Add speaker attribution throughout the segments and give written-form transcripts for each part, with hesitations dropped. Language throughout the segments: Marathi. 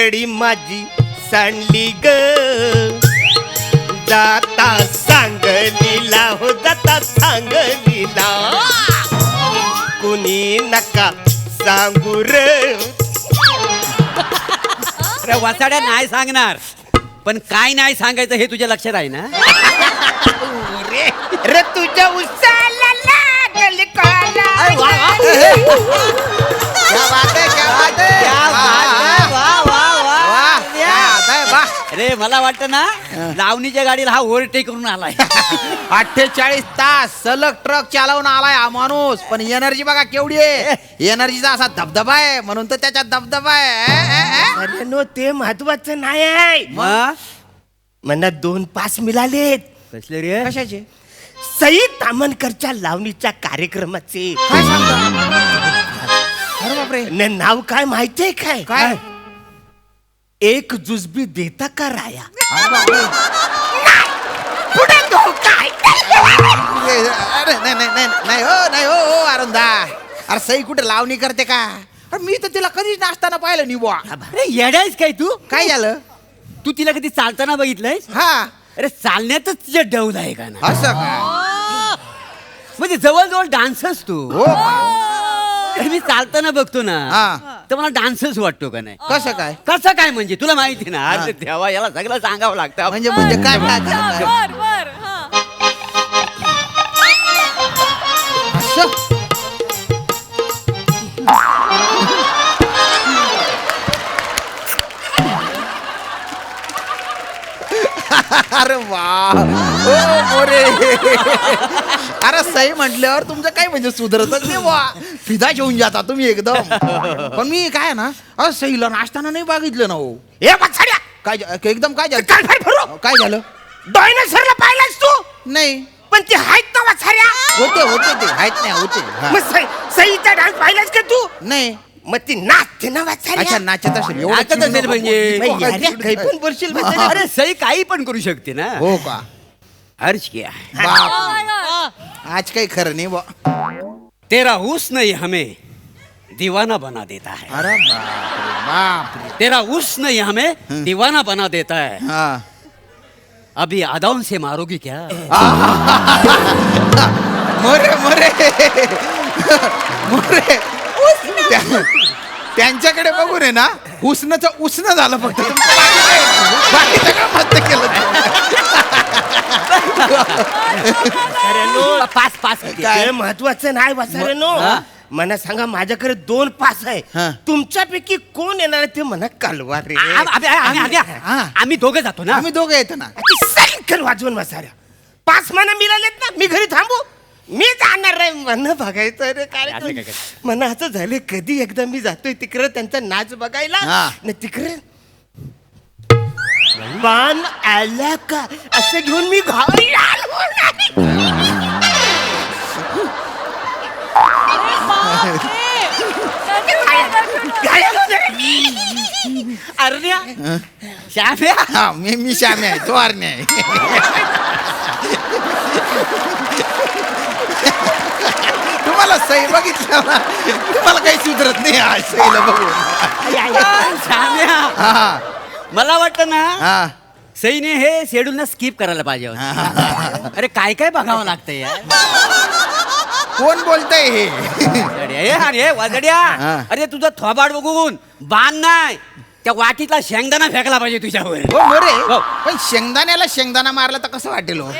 Speaker 1: गडी माझी सांडली ग, जाता सांगलीला हो जाता सांगलीला, कुणी नका सांगू रे.
Speaker 2: अरे वाचाड्या नाही सांगणार, पण काय नाही सांगायचं हे तुझ्या लक्षात आहे ना.
Speaker 1: रे तुझ्या उसाला लागल काला.
Speaker 3: क्या बात है, क्या बात है.
Speaker 2: अरे मला वाटतं ना लावणीच्या गाडीला हा ओव्हरटेक करून आलाय.
Speaker 3: 48 तास सलग ट्रक चालवून आलाय हा माणूस, पण एनर्जी बघा केवढी आहे. एनर्जीचा असा धबधबा आहे म्हणून तर त्याच्यात धबधबा आहे.
Speaker 1: अरे नो ते महत्वाचं नाही आहे.
Speaker 2: मग
Speaker 1: मला 2 पास मिळालेत.
Speaker 2: कसले रे?
Speaker 3: कशाचे?
Speaker 1: सई तामणकरच्या लावणीच्या कार्यक्रमाचे.
Speaker 3: काय सांगता? अरे बापरे.
Speaker 1: नाव काय माहितीये काय?
Speaker 3: काय?
Speaker 1: एक जुजबी देता का राया.
Speaker 3: अरे बापरे.
Speaker 1: पुढे तो काय.
Speaker 3: अरे नाही नाही नाही नाही हो, नाही हो अरुंदा. अरे सई कुठे लावणी करते का? अरे मी तर तिला कधीच नाचताना पाहिलं नाही बुवा.
Speaker 2: अरे येडायस काय तू?
Speaker 3: काय झालं?
Speaker 2: तू तिला कधी चालताना बघितलंयस?
Speaker 3: हा
Speaker 2: अरे चालण्यातच तुझ्या डौल आहे का ना.
Speaker 3: असं काय?
Speaker 2: म्हणजे जवळजवळ डान्सच तू.
Speaker 3: हो.
Speaker 2: अरे मी चालताना बघतो ना
Speaker 3: हा.
Speaker 2: तर मला डान्सच वाटतो का नाही.
Speaker 3: कसं काय?
Speaker 2: कसं काय म्हणजे तुला माहिती ना. अरे देवा, याला सगळं सांगावं लागतं.
Speaker 3: म्हणजे काय काय काय?
Speaker 4: बर बर हा.
Speaker 3: असं? अरे वा ओ मोरे. अरे सई म्हटल्यावर तुमचं काय म्हणजे सुधरतच नाही वा. फिदा घेऊन जाता तुम्ही एकदम. पण मी काय ना अरे सईला नाचताना नाही बघितलं ना हो.
Speaker 1: ए बछड्या,
Speaker 3: काय एकदम काय झालं?
Speaker 1: काय फाय फरो.
Speaker 3: काय झालं?
Speaker 1: डायनासोरला पाहिलास तू?
Speaker 3: नाही.
Speaker 1: पण ते आहेत ना वाछाऱ्या.
Speaker 3: होते ते आहेत नाही होते. हा.
Speaker 1: मग सईचा डान्स पाहिलास का तू?
Speaker 3: नाही.
Speaker 1: मग ती नाचते ना वाछाऱ्या.
Speaker 3: अच्छा नाचत असेल. एवढं
Speaker 2: नाचत
Speaker 3: चिडू
Speaker 2: असेल
Speaker 3: नको.
Speaker 2: म्हणजे.
Speaker 1: बाई, याऱ्या, काही पण बोलशील बछड्या.
Speaker 2: अरे सई काही पण करू शकते ना.
Speaker 3: हो का?
Speaker 2: अर्ज किया है.
Speaker 3: बाप. आज काही खरं नाही बा.
Speaker 2: तेरा हुस्न ही हमें दीवाना बना देता है.
Speaker 3: अरे बाप रे.
Speaker 2: तेरा हुस्न ही हमें दीवाना बना देता है.
Speaker 3: हा.
Speaker 2: अभी अदाउन से मारोगी क्या?
Speaker 3: मोरे मोरे मोरे. त्यांच्याकडे बघून आहे ना उष्णचं उष्ण झालं फक्त. बाकी सगळं मस्त केलं.
Speaker 2: पास पास
Speaker 1: काय महत्वाचं नाही वाचाऱ्यानो.
Speaker 2: हा?
Speaker 1: मला सांगा, माझ्याकडे 2 पास
Speaker 3: हा.
Speaker 1: आहे. तुमच्यापैकी कोण येणार आहे ते म्हणा कळवा रे.
Speaker 2: आम्ही दोघं जातो ना.
Speaker 3: आम्ही दोघं येतो ना.
Speaker 1: सायकल वाजवून वाचाऱ्या. 5 मला मिळालेत ना. मी घरी थांबू. मी जाणार रे. म्हणणं बघायचं रे काय. म्हणा असं झालं कधी एकदा मी जातोय तिकडे त्यांचा नाच बघायला.
Speaker 3: हा.
Speaker 1: न तिकडे पान आला का असं घेऊन मी घाई आलो.
Speaker 2: अरण्या श्याम्या.
Speaker 3: हा मी श्यामी आहे. तो आरणे आहे. तुम्हाला सई बघितलं ना तुम्हाला काही सुधरत नाही आज सईला बघून.
Speaker 2: श्याम्या,
Speaker 3: हा
Speaker 2: मला वाटतं ना
Speaker 3: हा.
Speaker 2: सईने हे शेड्यूल ना स्किप करायला पाहिजे होतं. अरे काय काय बघावं लागतं यार.
Speaker 3: कोण बोलतय हे?
Speaker 2: अरे वाजड्या.
Speaker 3: हा.
Speaker 2: अरे तुझं थोबाड बघून बाण नाही, त्या वाटीतला शेंगदाणा फेकला पाहिजे तुझ्यावर.
Speaker 3: हो मोरे.
Speaker 2: हो.
Speaker 3: पण शेंगदाण्याला शेंगदाणा मारला तर कसं वाटेल हो?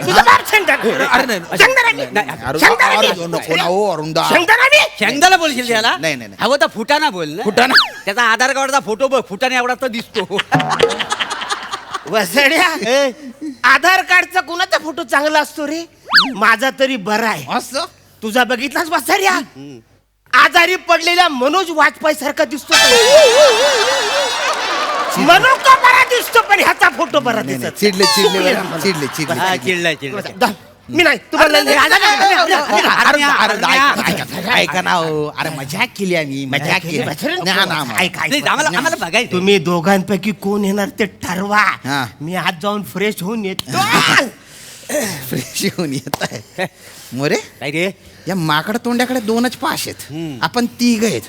Speaker 1: तुझं बाप शेंगदाणा.
Speaker 3: अरे नाही.
Speaker 1: शेंगदाणा.
Speaker 2: नाही,
Speaker 3: अरे नको ना हो अरुंदा.
Speaker 1: शेंगदाणा.
Speaker 2: शेंगदाणा बोलशील त्याला?
Speaker 3: नाही, नाही, नाही.
Speaker 2: हवं तर फुटाणा बोल ना.
Speaker 3: फुटाणा?
Speaker 2: त्याचा आधार कार्डचा फोटो बघ. फुटाणा एवढा तर दिसतो.
Speaker 1: वसड्या, आधार कार्डचा कुणाचा फोटो चांगला असतो रे? माझा तरी बरा आहे.
Speaker 3: असं
Speaker 1: तुझा बघितलास वसड्या? आजारी पडलेल्या मनोज वाजपेयी सारखा दिसतो. मनोज का बरा दिसतो, पण ह्याचा फोटो बरा
Speaker 3: नाही, नाही.
Speaker 1: दिसत.
Speaker 3: चिडले चिडले चिडले
Speaker 2: हा,
Speaker 3: चिडले.
Speaker 2: चिडलाय चिडलाय.
Speaker 1: मी नाही तुम्हाला
Speaker 3: ऐका ना हो. अरे मजाक केली आम्ही. मजाक केली. नाही, ना, ना.
Speaker 2: नाही, आम्हाला बघायचं.
Speaker 1: तुम्ही दोघांपैकी कोण येणार ते ठरवा.
Speaker 3: हा.
Speaker 1: मी आज जाऊन फ्रेश होऊन येतो.
Speaker 3: फ्रेश होऊन येत आहे मोरे.
Speaker 2: काय रे?
Speaker 3: या माकड तोंड्याकडे 2च पाश आहेत. आपण 3 आहेत.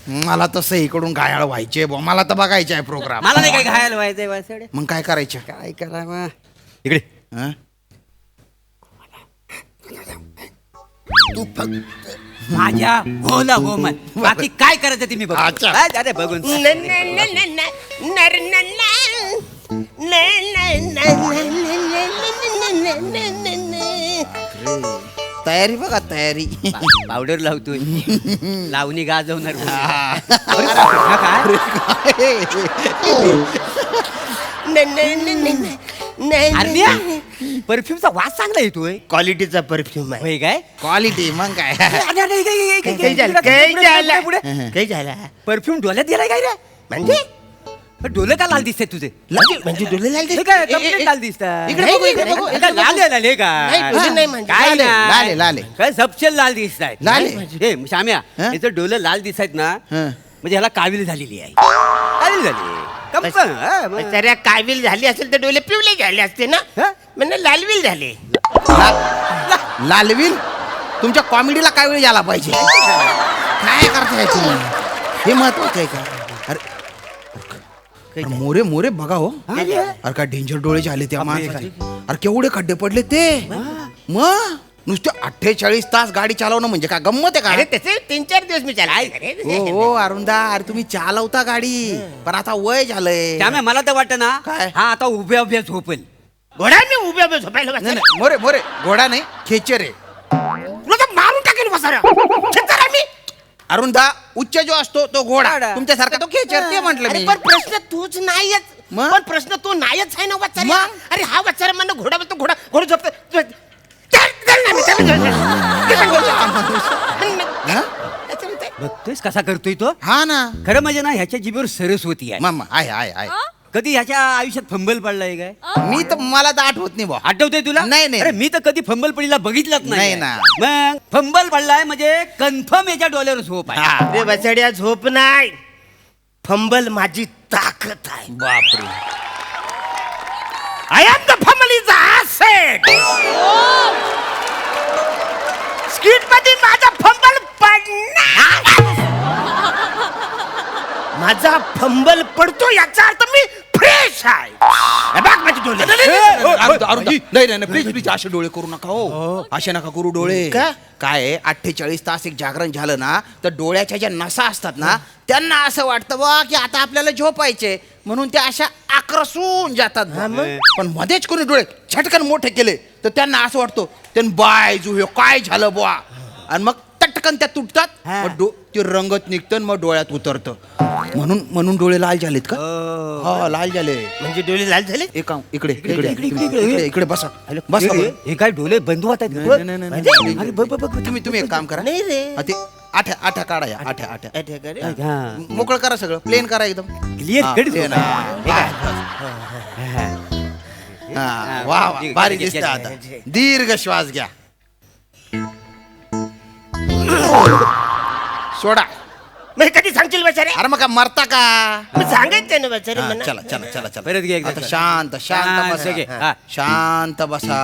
Speaker 3: मला तसं इकडून घायाळ व्हायचे बुवा, मला तर बघायचे आहे प्रोग्राम.
Speaker 2: मला नाही काय घायला व्हायचंय वासडे.
Speaker 3: मग काय करायचं?
Speaker 2: काय करावं इकडे.
Speaker 3: हं?
Speaker 1: तू फक्त
Speaker 2: माझ्या होला हो मन बाकी काय करायचं ते मी बघ.
Speaker 3: अच्छा.
Speaker 2: अरे बघून
Speaker 1: न- न- न- न- न- नर- न- न- न- न- न- न- न- न- न-
Speaker 3: तयारी बघा तयारी.
Speaker 2: पावडर लावतोय लावणी गाजवणार बोल.
Speaker 3: हा.
Speaker 2: अरे, हा काय
Speaker 1: न- न- न- न- न- न-
Speaker 2: अरण्या परफ्यूमचा वास चांगला येतोय.
Speaker 1: क्वालिटीचा परफ्यूम आहे.
Speaker 2: होय काय
Speaker 3: क्वालिटी मग काय.
Speaker 1: काही झालं काही झालं काही झालं
Speaker 2: परफ्यूम डोल्यात गेलाय काय रे.
Speaker 1: म्हणजे
Speaker 2: डोले का लाल दिसते तुझे.
Speaker 1: म्हणजे डोले लाल
Speaker 2: हे काय complete लाल दिसतात.
Speaker 1: इकडे बघू, इकडे बघू,
Speaker 2: हे काय लाल आहे लाल हे
Speaker 1: नाही,
Speaker 2: काय
Speaker 1: डोले नाही म्हणजे.
Speaker 2: काय
Speaker 3: लाल आहे, लाल आहे.
Speaker 2: काय सपशेल लाल दिसत आहेत.
Speaker 3: लाल आहे.
Speaker 2: हे श्याम्या
Speaker 3: हं?
Speaker 2: याचं डोलं लाल दिसत आहेत ना
Speaker 3: हं.
Speaker 2: म्हणजे ह्याला काविल झालेली आहे. काविल झाली हा, मग.
Speaker 1: जरा काविल झाली असेल तर डोले पिवले झाले असते ना
Speaker 2: हं?
Speaker 1: म्हणजे लालविल झाले.
Speaker 3: लालवील तुमच्या कॉमेडीला काय वेळ झाला पाहिजे. काय करताय तुम्ही? हे महत्वाचं आहे का? अरे मोरे मोरे बघा हो. अरे काय डेंजर डोळे झाले त्या माणसाचे. अरे केवढे खड्डे पडले ते. मग नुसते 48 तास गाडी चालवणं म्हणजे काय गंमत आहे
Speaker 1: अरे
Speaker 3: का?
Speaker 1: त्याचे 3-4 दिवस मी चालू
Speaker 3: हो हो अरुणदा, अरे तुम्ही चालवता गाडी पण आता वय झालंय.
Speaker 2: श्याम्या मला तर वाटतं ना
Speaker 3: काय?
Speaker 2: हा आता उभ्या उभ्या झोपेल.
Speaker 1: घोडा मी उभ्या उभ्या झोपायला
Speaker 3: नाही
Speaker 1: बसला.
Speaker 3: नाही, मोरे मोरे घोडा नाही खेचर आहे.
Speaker 1: तुला तर मारून टाकेल बसारा खेचरा मी.
Speaker 3: अरुणदा उच्च जो असतो तो घोडा,
Speaker 2: घोडा.
Speaker 3: तुमच्यासारखा तो खेचर, ते म्हटलं
Speaker 1: अरे
Speaker 3: मी.
Speaker 1: पण प्रश्न तूच नाहीच.
Speaker 3: मग?
Speaker 1: पण प्रश्न तू नाहीच आहे ना वाचार.
Speaker 3: मग?
Speaker 1: अरे हा वाचार म्हणणं घोडा बोलतो घोडा घोडा झोपतो. चल, चल ना मी, चल, चल,
Speaker 3: हा?
Speaker 1: चल.
Speaker 2: बघतोयस कसा करतोय तो.
Speaker 3: हा ना
Speaker 2: खरं म्हणजे ना ह्याच्या जिभेवर सरस्वती आहे.
Speaker 3: मामा आहे.
Speaker 2: कधी ह्याच्या आयुष्यात फंबल पडलाय काय
Speaker 3: मी तर मला तर आठवत नाही बा.
Speaker 2: आठवतंय तुला.
Speaker 3: नाही, नाही.
Speaker 2: अरे मी तर कधी फंबल पडीला बघितलंच
Speaker 3: नाही
Speaker 2: नाही
Speaker 3: ना.
Speaker 2: मग फंबल पडलाय म्हणजे कन्फर्म याच्या डोल्यावर झोप आहे.
Speaker 3: हा.
Speaker 1: अरे बचड्या झोप नाही, फंबल माझी ताकद आहे.
Speaker 3: बापरे.
Speaker 1: I am the fumble is asset. Skit मध्ये माझा फंबल पडणार. माझा फंबल पडतो याचा अर्थ मी फ्रेश आहे. हे बघ माझे डोळे.
Speaker 3: नाही प्लीज असे डोळे करू नका हो. असे नका करू डोळे.
Speaker 1: का?
Speaker 3: काय 48 तास एक जागरण झालं ना तर डोळ्याच्या ज्या नसा असतात ना त्यांना असं वाटतं बा की आता आपल्याला झोपायचे म्हणून त्या अशा आक्रसून जातात बुवा. पण मध्येच कोणी डोळे झटकन मोठे केले तर त्यांना असं वाटतं त्यांनी बाय जो काय झालं बुवा आणि मग टटकन त्या तुटतात. मग ते रंगत निघतं आणि मग डोळ्यात उतरतं. म्हणून डोळे लाल झालेत का? हा लाल झाले.
Speaker 1: म्हणजे डोळे लाल झाले.
Speaker 3: इकडे बसा बसा बरं.
Speaker 2: हे काय डोले बंद होत आहेत.
Speaker 3: नाही.
Speaker 2: अरे बघ बघ बघ.
Speaker 3: तुम्ही एक काम करा.
Speaker 1: नाही रे.
Speaker 3: हा, ते आठ्या काढा या आठ्या
Speaker 2: हा.
Speaker 3: मोकळं करा सगळं प्लेन करा एकदम.
Speaker 2: Clear
Speaker 3: हा,
Speaker 2: cut
Speaker 3: plain,
Speaker 2: करा.
Speaker 3: हा, वा भारी दिसतं आता. दीर्घ श्वास घ्या. सोडा.
Speaker 1: मग कधी सांगशील बचारे.
Speaker 3: अरे मग का मरता का?
Speaker 1: मग सांगायचं ना बचारे
Speaker 3: हा,
Speaker 1: मला.
Speaker 3: चला
Speaker 2: परत घे एकदा.
Speaker 3: आता शांत
Speaker 2: शांत घे.
Speaker 3: बसा.
Speaker 2: हा.
Speaker 3: शांत बसा.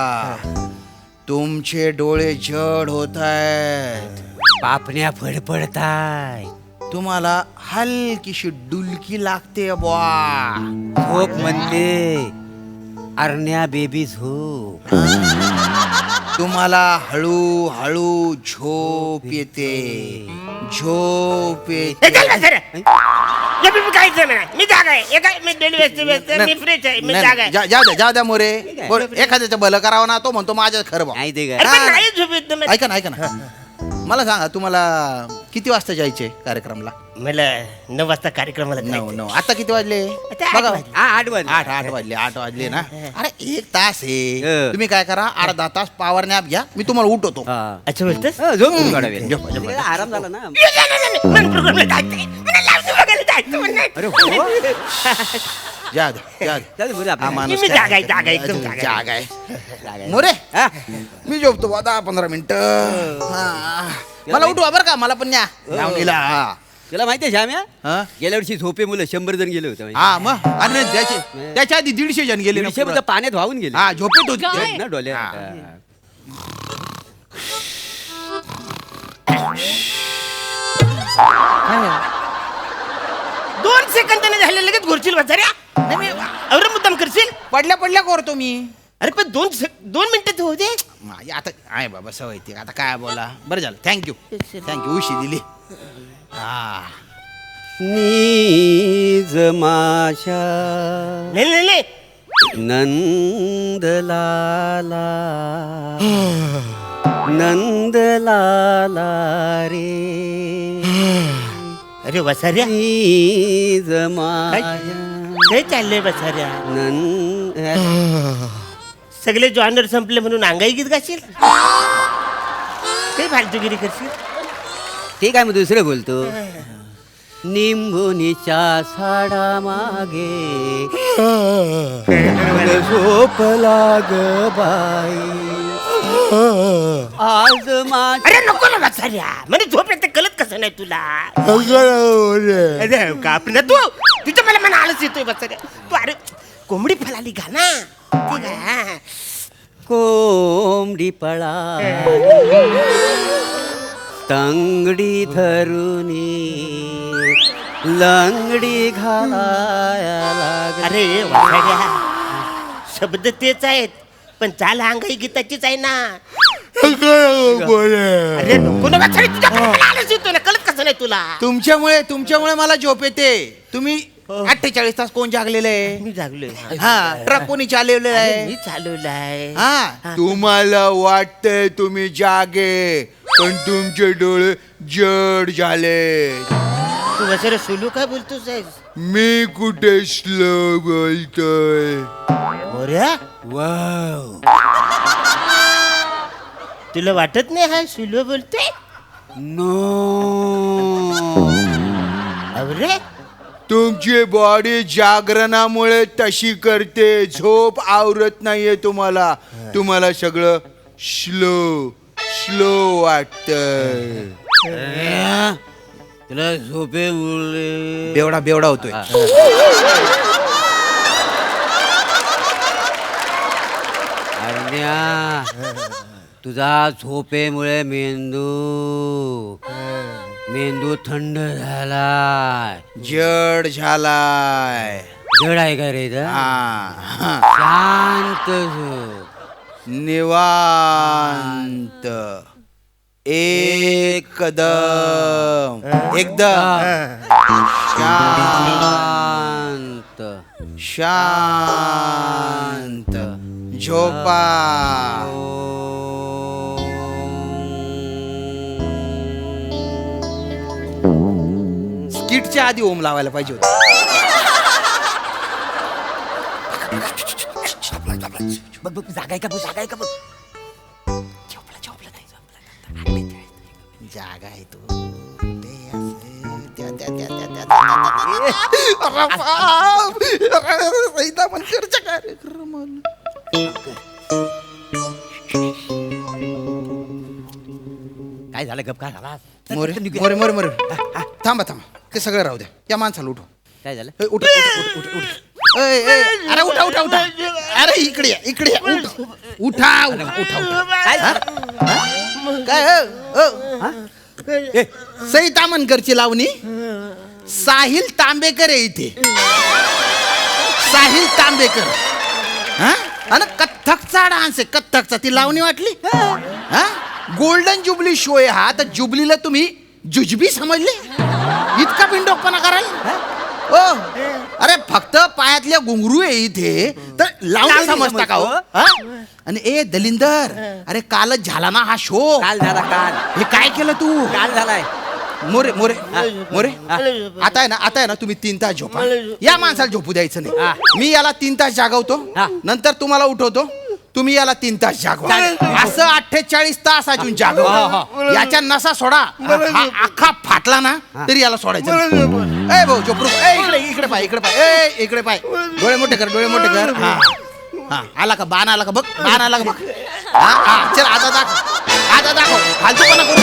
Speaker 3: तुमचे डोळे जड होत आहेत.
Speaker 2: पापण्या फडफडताय.
Speaker 3: तुम्हाला हलकीशी डुलकी लागते बुवा.
Speaker 2: झोप म्हणते अरण्या बेबी झोप.
Speaker 3: तुम्हाला हळू झोप येते.
Speaker 1: हे चल बचारे. हे मी काहीच नाही. मी जागा आहे. हे काय मी डेली व्यस्त मी फ्रेश आहे. मी जागा आहे.
Speaker 3: जाऊ द्या मोरे. एखाद्याचं भलं करावं ना तो म्हणतो माझ्या खरं बा.
Speaker 2: नाही ते
Speaker 1: अरे
Speaker 2: काय
Speaker 1: पण नाही झोप येत ना मला.
Speaker 3: ऐका ना मला सांगा तुम्हाला किती वाजता जायचे कार्यक्रमाला?
Speaker 1: मला 9 वाजता कार्यक्रमाला जायचं.
Speaker 3: 9 आता किती वाजले?
Speaker 1: आता 8
Speaker 3: बघा
Speaker 1: वाजले.
Speaker 2: हा 8 वाजले.
Speaker 3: 8 वाजले ना. अरे 1 तास आहे.
Speaker 2: हं.
Speaker 3: तुम्ही काय करा 8-10 तास पॉवर नॅप घ्या. मी तुम्हाला उठवतो.
Speaker 2: हा.
Speaker 1: अच्छा बोलतोस.
Speaker 2: झोप करून काढावी.
Speaker 3: झोप.
Speaker 2: आराम झाला ना.
Speaker 1: मला प्रोग्रामला जायचंय. मला लावणी बघायला जायचं म्हणणं.
Speaker 2: अरे हो.
Speaker 3: जा दे.
Speaker 2: चल बरं आपलं.
Speaker 3: हा, माणूस
Speaker 1: मी
Speaker 3: काय-
Speaker 1: जागा आहे, एकदम जागा आहे.
Speaker 3: जागा आहे. मोरे
Speaker 2: हा?
Speaker 3: मी झोपतो 10-15 मिनिटं. मला उठवा बरं का मला पण न्या लावणीला.
Speaker 2: तुला माहितीये श्याम्या
Speaker 3: हा?
Speaker 2: गेल्या वर्षी झोपे मुलं 100 जण गेले होते.
Speaker 3: हा मग आणि त्याच्या आधी 150 जण गेले ना
Speaker 2: 150
Speaker 3: पुढं.
Speaker 2: मुलं पाण्यात वाहून गेले.
Speaker 3: हा झोपेत होते
Speaker 4: काय?
Speaker 3: ते.
Speaker 2: ना डोल्या.
Speaker 3: हा.
Speaker 1: 2 सेकंदाने झाले लगेच घोरशील बसाऱ्या.
Speaker 3: नाही मी
Speaker 1: अरे मुद्दाम करशील.
Speaker 3: पडल्या पडल्या करतो मी.
Speaker 1: अरे पण 2 मिनिटं होऊ दे.
Speaker 3: माझी आता आहे बाबा सवय ती आता काय बोला. बरं झालं थँक्यू उशी दिली. हा
Speaker 2: नीज माझ्या
Speaker 1: नाही नाही
Speaker 2: नंदलाला नंदलाला रे
Speaker 1: अरे बसाऱ्या
Speaker 2: नीज माझ्या
Speaker 1: काय चाललंय बसाऱ्या. सगळे जॉनर संपले म्हणून अंगाई गीत गाशील. काही फालतूगिरी करशील.
Speaker 2: ठीक आहे मग दुसरं बोलतो. निंबुनीच्या झाडा मागे झोपला ग बाई आज माझ्या.
Speaker 1: अरे नको ना बसाऱ्या म्हणजे झोप येते कळत कसं नाही तुला. अरे कापना तू तुझं मला मना आळस येतोय बसाऱ्या. तू अरे कोंबडी फलाली घा ना. ठीक आहे.
Speaker 2: कोंबडी पळा तंगडी धरुनी लंगडी घालाया लाग.
Speaker 1: अरे वासाऱ्या शब्द तेच आहेत पण चाल अंगाई गीताचीच आहे ना. अरे नको ना वासाऱ्या तुझ्या मला आळस येतोय ना कळत कसं नाही तुला.
Speaker 3: तुमच्यामुळे मला झोप येते. तुम्ही 48 तास कोण जागलेलं आहे.
Speaker 1: मी जागलोय.
Speaker 3: हा ट्रक कोणी चालवलेला
Speaker 1: अरे,
Speaker 3: आहे.
Speaker 1: मी चालवलाय.
Speaker 3: हा तुम्हाला वाटतंय तुम्ही जागे पण तुमचे डोळे जड झाले.
Speaker 1: तू वसाऱ्या सोलू काय बोलतोस आहे?
Speaker 3: मी कुठे स्लो बोलतोय.
Speaker 1: मोऱ्या तुला वाटत नाही हा सुलो बोलतोय.
Speaker 2: नो
Speaker 1: अरे
Speaker 3: तुमची बॉडी जागरणामुळे तशी करते. झोप आवरत नाहीये तुम्हाला. तुम्हाला सगळं स्लो स्लो वाटतंय.
Speaker 2: तुला झोपे उरले
Speaker 3: बेवडा होतोय.
Speaker 2: अरण्या तुझा झोपेमुळे मेंदू थंड झालाय
Speaker 3: जड झालाय.
Speaker 2: जड आहे का रे इथं?
Speaker 3: हा
Speaker 2: शांत झोप
Speaker 3: निवांत एकदम
Speaker 2: शांत
Speaker 3: शांत झोपा. स्किटच्या आधी ओम लावायला पाहिजे होतं.
Speaker 2: बघ जागा आहे का बघ
Speaker 3: जागा आहे तू.
Speaker 2: काय झालं गप काय झाला
Speaker 3: मोरे थांबा ते सगळं राहू द्या. त्या माणसाला उठव.
Speaker 2: काय झालं
Speaker 3: ए, उठ. अरे उठा. अरे इकडे या. उठा.
Speaker 2: काय झालं
Speaker 3: काय सई तामणकरची लावणी. साहिल तांबेकर आहे इथे. साहिल तांबेकर. हा आणि कथ्थकचा डान्स आहे. कथ्थकचा ती लावणी वाटली. हा गोल्डन जुबली शो आहे हा. तर जुबलीला तुम्ही जुजबी समजले. इतका बिंडोकपणा कराल. ओ अरे फक्त पायातल्या घुंगरू आहे इथे तर लावणी समजता का हो? हा? आणि ए दलिंदर अरे कालच झाला ना हा शो.
Speaker 2: काल झाला काल
Speaker 3: हे काय केलं तू.
Speaker 2: काल झालाय
Speaker 3: मोरे आता आहे ना तुम्ही 3 तास झोपा. या माणसाला झोपू द्यायचं नाही. मी याला 3 तास जागवतो. नंतर तुम्हाला उठवतो. तुम्ही याला 3 तास जागवा. असं 48 तास अजून जागव. याच्या नसा सोडा. हा अख्खा फाटला ना तरी याला सोडायचं. ए भाऊ झोपरू. इकडे पाय. इकडे पाय. डोळे मोठे कर. हा आला का बाण आला का बघ. हा चल आता दाखव. फालतूपणा करू.